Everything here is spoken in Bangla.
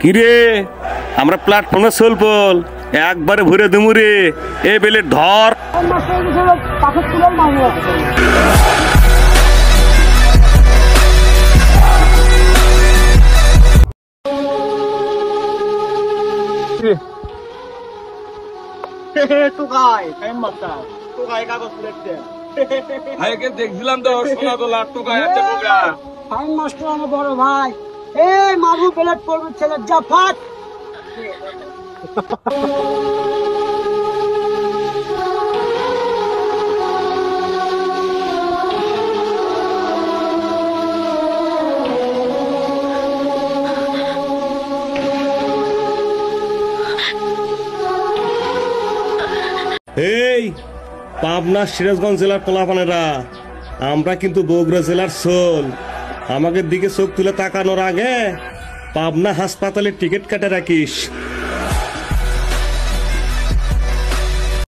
কিরে আমরা প্ল্যাটফর্মে চলপল একবারে ভরে দুমুরে এ বেলে ধর। দেখছিলাম তো সোনা তোলা টোকাই আছে বড় ভাই এই মারু প্লেট পড়বে ছেলের যা ফাট। এই পাবনা সিরাজগঞ্জ জেলার পোলাপানেরা, আমরা কিন্তু বগুড়া জেলার সোল। আমাদের দিকে চোখ তুলে তাকানোর আগে পাবনা হাসপাতালে টিকিট কেটে রাখিস।